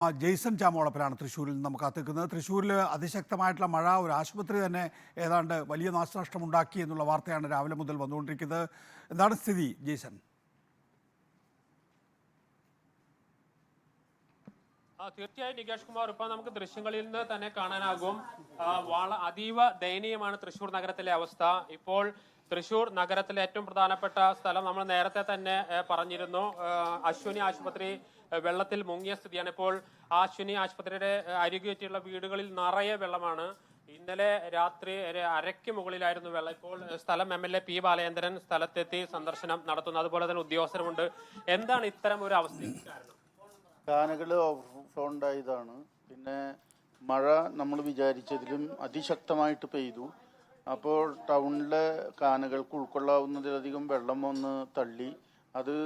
Jason ചാമോളപ്പനാണ് തൃശ്ശൂരിൽ നിന്ന് നമുക്ക് കാത്തിക്കുന്നത്. തൃശ്ശൂരിൽ അതിശക്തമായിട്ടുള്ള മഴ ഒരു ആശുപത്രി തന്നെ ഏതാണ്ട് വലിയ നാശനഷ്ടം ഉണ്ടാക്കി എന്നുള്ള വാർത്തയാണ് രാവിലെ മുതൽ വന്നുകൊണ്ടിരിക്കുന്നത്. എന്താണ് സ്ഥിതി ജെയ്സൺ? തീർച്ചയായും നികേഷ് കുമാർ, ഇപ്പൊ നമുക്ക് ദൃശ്യങ്ങളിൽ നിന്ന് തന്നെ കാണാനാകും അതീവ ദയനീയമാണ് തൃശ്ശൂർ നഗരത്തിലെ അവസ്ഥ. ഇപ്പോൾ തൃശ്ശൂർ നഗരത്തിലെ ഏറ്റവും പ്രധാനപ്പെട്ട സ്ഥലം നമ്മൾ നേരത്തെ തന്നെ പറഞ്ഞിരുന്നു, അശ്വിനി ആശുപത്രി വെള്ളത്തിൽ മുങ്ങിയ സ്ഥിതിയാണ്. ഇപ്പോൾ അശ്വിനി ആശുപത്രിയുടെ അരികെയുള്ള വീടുകളിൽ നിറയെ വെള്ളമാണ്. ഇന്നലെ രാത്രി അരയ്ക്ക് മുകളിലായിരുന്നു വെള്ളം. ഇപ്പോൾ സ്ഥലം MLA P ബാലചന്ദ്രൻ സ്ഥലത്തെത്തി സന്ദർശനം നടത്തുന്നു. അതുപോലെ തന്നെ ഉദ്യോഗസ്ഥരുമുണ്ട്. എന്താണ് ഇത്തരം ഒരു അവസ്ഥയ്ക്ക് കാരണം? കാനകൾ ഓവർഫ്ലോ ഉണ്ടായതാണ്. പിന്നെ മഴ നമ്മൾ വിചാരിച്ചതിലും അതിശക്തമായിട്ട് പെയ്തു. അപ്പോൾ ടൗണിലെ കാനകൾക്ക് ഉൾക്കൊള്ളാവുന്നതിലധികം വെള്ളം വന്ന് തള്ളി. അത്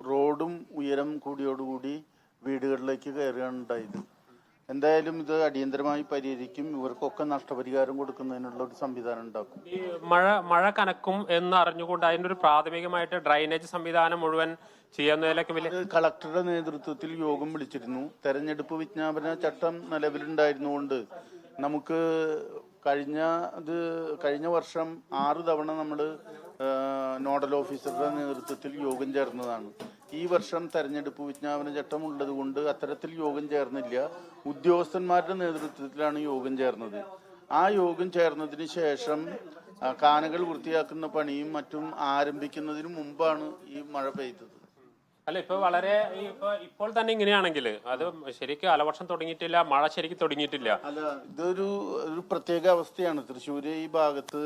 റോഡും ഉയരം കൂടിയോടുകൂടി വീടുകളിലേക്ക് കയറുകയാണ് ഉണ്ടായത്. എന്തായാലും ഇത് അടിയന്തരമായി പരിഹരിക്കും. ഇവർക്കൊക്കെ നഷ്ടപരിഹാരം കൊടുക്കുന്നതിനുള്ള ഒരു സംവിധാനം ഉണ്ടാക്കും. ഈ മഴ കനക്കും എന്ന് അറിഞ്ഞുകൊണ്ട് അതിനൊരു പ്രാഥമികമായിട്ട് ഡ്രൈനേജ് സംവിധാനം മുഴുവൻ ചെയ്യുന്നതിലൊക്കെ വലിയ കളക്ടറുടെ നേതൃത്വത്തിൽ യോഗം വിളിച്ചിരുന്നു. തെരഞ്ഞെടുപ്പ് വിജ്ഞാപന ചട്ടം നിലവിലുണ്ടായിരുന്നുകൊണ്ട് നമുക്ക് കഴിഞ്ഞ വർഷം 6 തവണ നമ്മൾ നോഡൽ ഓഫീസറുടെ നേതൃത്വത്തിൽ യോഗം ചേർന്നതാണ്. ഈ വർഷം തെരഞ്ഞെടുപ്പ് വിജ്ഞാപന ചട്ടം ഉള്ളത് കൊണ്ട് അത്തരത്തിൽ യോഗം ചേർന്നില്ല. ഉദ്യോഗസ്ഥന്മാരുടെ നേതൃത്വത്തിലാണ് യോഗം ചേർന്നത്. ആ യോഗം ചേർന്നതിന് ശേഷം കാനകൾ വൃത്തിയാക്കുന്ന പണിയും മറ്റും ആരംഭിക്കുന്നതിന് മുമ്പാണ് ഈ മഴ പെയ്തത്. അല്ല, ഇപ്പോൾ തന്നെ ഇങ്ങനെയാണെങ്കിൽ അത് ശരിക്കും അലവർഷം തുടങ്ങിയിട്ടില്ല, മഴ ശരിക്കും തുടങ്ങിയിട്ടില്ല. അല്ല, ഇതൊരു പ്രത്യേക അവസ്ഥയാണ്. തൃശ്ശൂര് ഈ ഭാഗത്ത്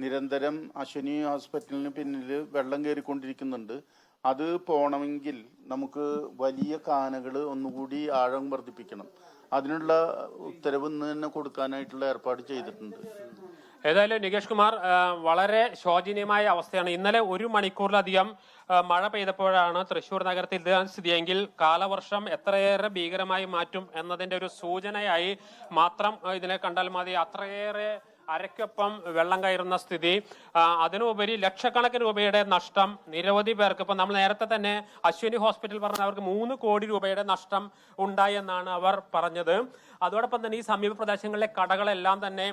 നിരന്തരം അശ്വിനി ഹോസ്പിറ്റലിന് പിന്നിൽ വെള്ളം കയറിക്കൊണ്ടിരിക്കുന്നുണ്ട്. അത് പോണമെങ്കിൽ നമുക്ക് വലിയ കാനകൾ ഒന്നുകൂടി ആഴം വർദ്ധിപ്പിക്കണം. അതിനുള്ള ഉത്തരവ് ഇന്ന് തന്നെ കൊടുക്കാനായിട്ടുള്ള ഏർപ്പാട് ചെയ്തിട്ടുണ്ട്. ഏതായാലും നികേഷ് കുമാർ, വളരെ ശോചനീയമായ അവസ്ഥയാണ്. ഇന്നലെ 1 മണിക്കൂറിലധികം മഴ പെയ്തപ്പോഴാണ് തൃശ്ശൂർ നഗരത്തിൽ ഇതാണ് സ്ഥിതിയെങ്കിൽ കാലവർഷം എത്രയേറെ ഭീകരമായി മാറ്റും എന്നതിന്റെ ഒരു സൂചനയായി മാത്രം ഇതിനെ കണ്ടാൽ മതി. അത്രയേറെ അരയ്ക്കൊപ്പം വെള്ളം കയറുന്ന സ്ഥിതി, അതിനുപരി ലക്ഷക്കണക്കിന് രൂപയുടെ നഷ്ടം നിരവധി പേർക്ക്. ഇപ്പം നമ്മൾ നേരത്തെ തന്നെ അശ്വിനി ഹോസ്പിറ്റൽ പറഞ്ഞ അവർക്ക് 3 കോടി രൂപയുടെ നഷ്ടം ഉണ്ടായി എന്നാണ് അവർ പറഞ്ഞത്. അതോടൊപ്പം തന്നെ ഈ സമീപ പ്രദേശങ്ങളിലെ കടകളെല്ലാം തന്നെ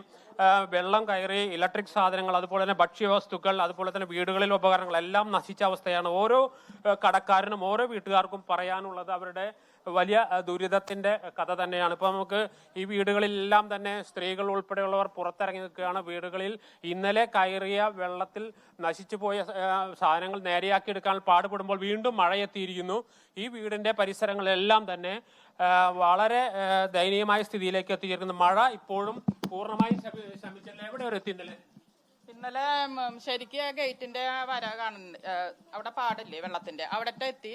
വെള്ളം കയറി ഇലക്ട്രിക് സാധനങ്ങൾ, അതുപോലെ തന്നെ ഭക്ഷ്യവസ്തുക്കൾ, അതുപോലെ തന്നെ വീടുകളിലെ ഉപകരണങ്ങൾ എല്ലാം നശിച്ച അവസ്ഥയാണ്. ഓരോ കടക്കാരനും ഓരോ വീട്ടുകാർക്കും പറയാനുള്ളത് അവരുടെ വലിയ ദുരിതത്തിന്റെ കഥ തന്നെയാണ്. ഇപ്പൊ നമുക്ക് ഈ വീടുകളിലെല്ലാം തന്നെ സ്ത്രീകൾ ഉൾപ്പെടെയുള്ളവർ പുറത്തിറങ്ങി നിൽക്കുകയാണ്. വീടുകളിൽ ഇന്നലെ കയറിയ വെള്ളത്തിൽ നശിച്ചു പോയ സാധനങ്ങൾ നേരെയാക്കി എടുക്കാൻ പാടുപെടുമ്പോൾ വീണ്ടും മഴയെത്തിയിരിക്കുന്നു. ഈ വീടിന്റെ പരിസരങ്ങളെല്ലാം തന്നെ വളരെ ദയനീയമായ സ്ഥിതിയിലേക്ക് എത്തിയിരിക്കുന്നു. മഴ ഇപ്പോഴും പൂർണ്ണമായി ശമിച്ചില്ല. എവിടെ വരെ എത്തി ഇന്നലെ ശരിക്കും ഗേറ്റിന്റെ വര കാണുന്നു, അവിടെ പാടില്ലേ വെള്ളത്തിന്റെ അവിടെ എത്തി.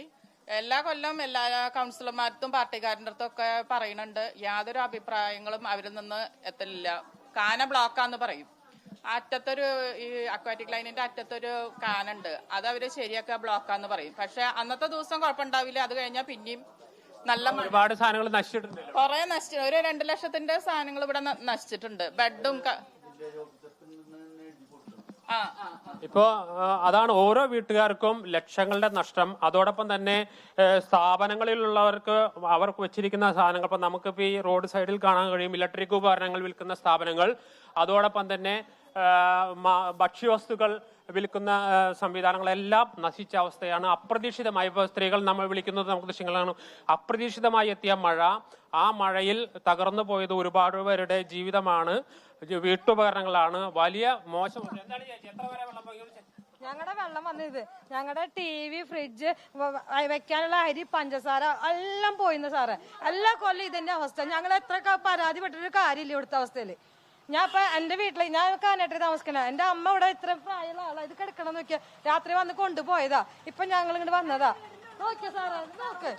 എല്ലാ കൊല്ലം എല്ലാ കൗൺസിലർമാർക്കും പാർട്ടിക്കാരുടെ അടുത്തൊക്കെ പറയുന്നുണ്ട്. യാതൊരു അഭിപ്രായങ്ങളും അവരിൽ നിന്ന് എത്തില്ല. കാന ബ്ലോക്കാന്ന് പറയും. അറ്റത്തൊരു ഈ അക്വാറ്റിക് ലൈനിന്റെ അറ്റത്തൊരു കാനുണ്ട്, അത് അവര് ശരിയാക്കുക ബ്ലോക്കാന്ന് പറയും. പക്ഷെ അന്നത്തെ ദിവസം കുഴപ്പമുണ്ടാവില്ല. അത് കഴിഞ്ഞാൽ പിന്നെയും നല്ല ഒരുപാട് സാധനങ്ങൾ നശിച്ചിട്ടുണ്ട്. കുറെ നശിച്ചു. ഒരു 2 ലക്ഷത്തിന്റെ സാധനങ്ങൾ ഇവിടെ നശിച്ചിട്ടുണ്ട്. ബെഡും ഇപ്പോ അതാണ് ഓരോ വീട്ടുകാർക്കും ലക്ഷങ്ങളുടെ നഷ്ടം. അതോടൊപ്പം തന്നെ സ്ഥാപനങ്ങളിലുള്ളവർക്ക് അവർക്ക് വെച്ചിരിക്കുന്ന സാധനങ്ങൾ, ഇപ്പൊ നമുക്കിപ്പോ ഈ റോഡ് സൈഡിൽ കാണാൻ കഴിയും ഇലക്ട്രിക് ഉപകരണങ്ങൾ വിൽക്കുന്ന സ്ഥാപനങ്ങൾ, അതോടൊപ്പം തന്നെ ഭക്ഷ്യവസ്തുക്കൾ വിൽക്കുന്ന സംവിധാനങ്ങളെല്ലാം നശിച്ച അവസ്ഥയാണ്. അപ്രതീക്ഷിതമായി ഇപ്പോൾ സ്ത്രീകൾ നമ്മൾ വിളിക്കുന്നത് നമുക്ക് ദൃശ്യങ്ങളാണ്. അപ്രതീക്ഷിതമായി എത്തിയ മഴ, ആ മഴയിൽ തകർന്നു പോയത് ഒരുപാട് പേരുടെ ജീവിതമാണ്, വീട്ടുപകരണങ്ങളാണ്. വലിയ മോശം. എന്താണ് ചേച്ചി, എത്ര വരെ വെള്ളം പോയി? ഞങ്ങളുടെ വെള്ളം വന്നത് ഞങ്ങളുടെ TV, ഫ്രിഡ്ജ്, വെക്കാനുള്ള അരി, പഞ്ചസാര എല്ലാം പോയിന്ന് സാറേ. എല്ലാ കൊല്ലം ഇതിന്റെ അവസ്ഥ. ഞങ്ങൾ എത്ര പരാതിപ്പെട്ടൊരു കാര്യമില്ല ഇവിടുത്തെ അവസ്ഥയില്. ഞാൻ ഇപ്പൊ എന്റെ വീട്ടില് ഞാൻ കാനായിട്ട് താമസിക്കണ. എന്റെ അമ്മ ഇവിടെ ഇത്ര പ്രായമുള്ള ആളാ. ഇത് കിടക്കണം നോക്കിയാ രാത്രി വന്ന് കൊണ്ടുപോയതാ. ഇപ്പൊ ഞങ്ങൾ ഇങ്ങോട്ട് വന്നതാ. നോക്കിയ സാറേ, നോക്ക്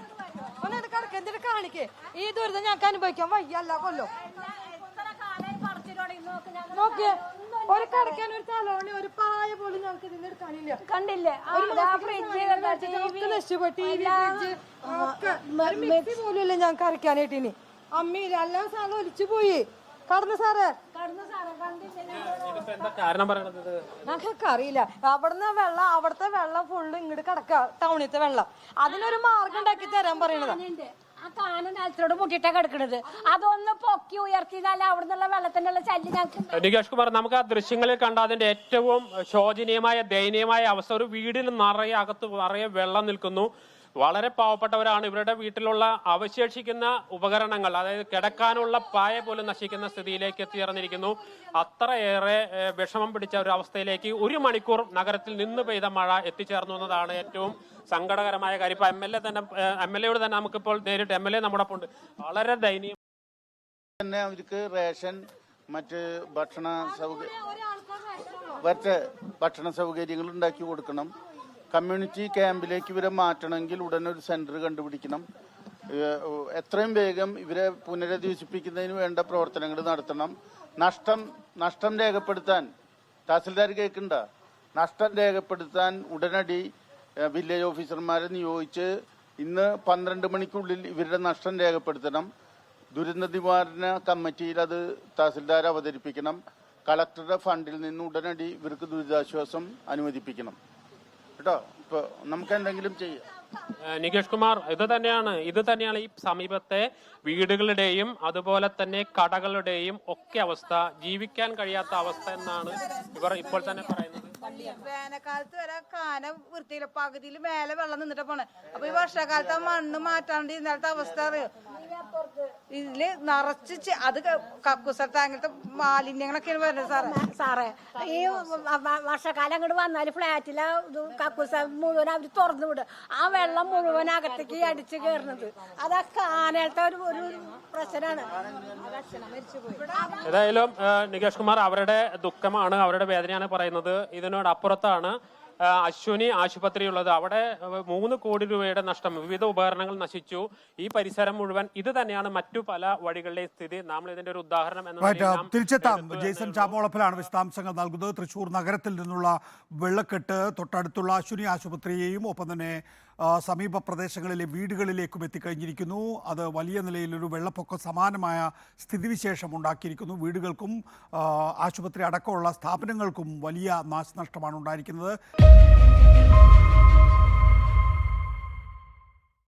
ഒന്ന് ഇത് കിടക്ക, എന്തിട്ട് കാണിക്കേ. ഈ ദുരിതം ഞങ്ങൾക്ക് അനുഭവിക്കാൻ വയ്യ എല്ലാ കൊല്ലം. നോക്കിയേ, ഒരു കിടക്കാൻ ഒരു തലോണി ഒരു പായ പോലും ഞങ്ങൾക്ക് ഇതിന് എടുക്കാനില്ല. കണ്ടില്ലേ നശിച്ചുപോയി. TV, ഫ്രിഡ്ജ് മിക്സി പോലും ഇല്ല ഞങ്ങൾക്ക് അരയ്ക്കാനായിട്ട്. ഇനി അമ്മയില്ല, എല്ലാ സാധനം ഒലിച്ചു പോയി. കടന്നു സാറേ, ഞങ്ങൾക്ക് അറിയില്ല. അവിടുത്തെ വെള്ളം ഫുള്ള് ഇങ്ങോട്ട് കിടക്ക, ടൗണിലത്തെ വെള്ളം. അതിനൊരു മാർഗം ഉണ്ടാക്കി തരാൻ പറയണതാ. കാനം നിലത്തോട് മുട്ടിട്ടാ കിടക്കണത്. അതൊന്ന് പൊക്കി ഉയർത്തിയാൽ അവിടെ നിന്നുള്ള വെള്ളത്തിനുള്ള ശല്യം ഞങ്ങൾക്ക്. നികേഷ് കുമാർ, നമുക്ക് ആ ദൃശ്യങ്ങളിൽ കണ്ട അതിന്റെ ഏറ്റവും ശോചനീയമായ ദയനീയമായ അവസ്ഥ, ഒരു വീടിൽ നിറയെ അകത്ത് നിറയെ വെള്ളം നിൽക്കുന്നു. വളരെ പാവപ്പെട്ടവരാണ്. ഇവരുടെ വീട്ടിലുള്ള അവശേഷിക്കുന്ന ഉപകരണങ്ങൾ, അതായത് കിടക്കാനുള്ള പായ പോലും നശിക്കുന്ന സ്ഥിതിയിലേക്ക് എത്തിച്ചേർന്നിരിക്കുന്നു. അത്രയേറെ വിഷമം പിടിച്ച ഒരു അവസ്ഥയിലേക്ക് 1 മണിക്കൂർ നഗരത്തിൽ നിന്ന് പെയ്ത മഴ എത്തിച്ചേർന്നു എന്നതാണ് ഏറ്റവും സങ്കടകരമായ കാര്യം. ഇപ്പൊ എംഎൽഎയോട് തന്നെ നമുക്കിപ്പോൾ നേരിട്ട് MLA നമ്മുടെ ഒപ്പം ഉണ്ട്. വളരെ ദയനീയം തന്നെ അവർക്ക് റേഷൻ, മറ്റ് ഭക്ഷണ സൗകര്യങ്ങൾ ഉണ്ടാക്കി കൊടുക്കണം. കമ്മ്യൂണിറ്റി ക്യാമ്പിലേക്ക് ഇവരെ മാറ്റണമെങ്കിൽ ഉടനെ ഒരു സെന്റർ കണ്ടുപിടിക്കണം. എത്രയും വേഗം ഇവരെ പുനരധിവസിപ്പിക്കുന്നതിന് വേണ്ട പ്രവർത്തനങ്ങൾ നടത്തണം. നഷ്ടം രേഖപ്പെടുത്താൻ തഹസിൽദാർ കേൾക്കണ്ട. നഷ്ടം രേഖപ്പെടുത്താൻ ഉടനടി വില്ലേജ് ഓഫീസർമാരെ നിയോഗിച്ച് ഇന്ന് 12 മണിക്കുള്ളിൽ ഇവരുടെ നഷ്ടം രേഖപ്പെടുത്തണം. ദുരന്ത നിവാരണ കമ്മിറ്റിയിൽ അത് തഹസിൽദാർ അവതരിപ്പിക്കണം. കളക്ടറുടെ ഫണ്ടിൽ നിന്ന് ഉടനടി ഇവർക്ക് ദുരിതാശ്വാസം അനുവദിപ്പിക്കണം കേട്ടോ. ഇപ്പൊ നമുക്ക് എന്തെങ്കിലും ചെയ്യാം. നികേഷ് കുമാർ, ഇത് തന്നെയാണ് ഈ സമീപത്തെ വീടുകളുടെയും അതുപോലെ തന്നെ കടകളുടെയും ഒക്കെ അവസ്ഥ. ജീവിക്കാൻ കഴിയാത്ത അവസ്ഥ എന്നാണ് ഇവർ ഇപ്പോൾ തന്നെ പറയുന്നത്. വേനൽക്കാലത്ത് വരെ കാനം വൃത്തിയില്ല, പകുതിയിൽ മേലെ വെള്ളം നിന്നിട്ട് പോണേ. അപ്പൊ ഈ വർഷക്കാലത്ത് ആ മണ്ണ് മാറ്റാണ്ട് ഇന്നലത്തെ അവസ്ഥ അറിയോ? ഇതില് നിറച്ച് അത് കക്കൂസത്തെ അങ്ങനത്തെ മാലിന്യങ്ങളൊക്കെയാണ് വരുന്നത് സാറേ. ഈ വർഷക്കാലം അങ്ങോട്ട് വന്നാല് ഫ്ലാറ്റിലെ കക്കൂസ മുഴുവൻ അവര് തുറന്നു വിടും. ആ വെള്ളം മുഴുവൻ അകത്തേക്ക് അടിച്ചു കയറുന്നത് അതൊക്കെ ആനയിലത്തെ ഒരു പ്രശ്നമാണ്. ഏതായാലും നികേഷ് കുമാർ, അവരുടെ ദുഃഖമാണ്, അവരുടെ വേദനയാണ് പറയുന്നത്. ഇതിനോടപ്പുറത്താണ് അശ്വിനി ആശുപത്രിയുള്ളത്. അവിടെ 3 കോടി രൂപയുടെ നഷ്ടം, വിവിധ ഉപകരണങ്ങൾ നശിച്ചു. ഈ പരിസരം മുഴുവൻ ഇത് തന്നെയാണ് മറ്റു പല വഴികളുടെയും സ്ഥിതി. നമ്മൾ ഇതിന്റെ ഒരു ഉദാഹരണം തിരിച്ചെത്താം. ജെയ്സൺ ചാമോളപ്പിലാണ് വിശദാംശങ്ങൾ നൽകുന്നത്. തൃശ്ശൂർ നഗരത്തിൽ നിന്നുള്ള വെള്ളക്കെട്ട് തൊട്ടടുത്തുള്ള അശ്വിനി ആശുപത്രിയെയും ഒപ്പം തന്നെ സമീപ പ്രദേശങ്ങളിലെ വീടുകളിലേക്കും എത്തിക്കഴിഞ്ഞിരിക്കുന്നു. അത് വലിയ നിലയിലൊരു വെള്ളപ്പൊക്ക സമാനമായ സ്ഥിതിവിശേഷം ഉണ്ടാക്കിയിരിക്കുന്നു. വീടുകൾക്കും ആശുപത്രി അടക്കമുള്ള സ്ഥാപനങ്ങൾക്കും വലിയ നാശനഷ്ടമാണ് ഉണ്ടായിരിക്കുന്നത്.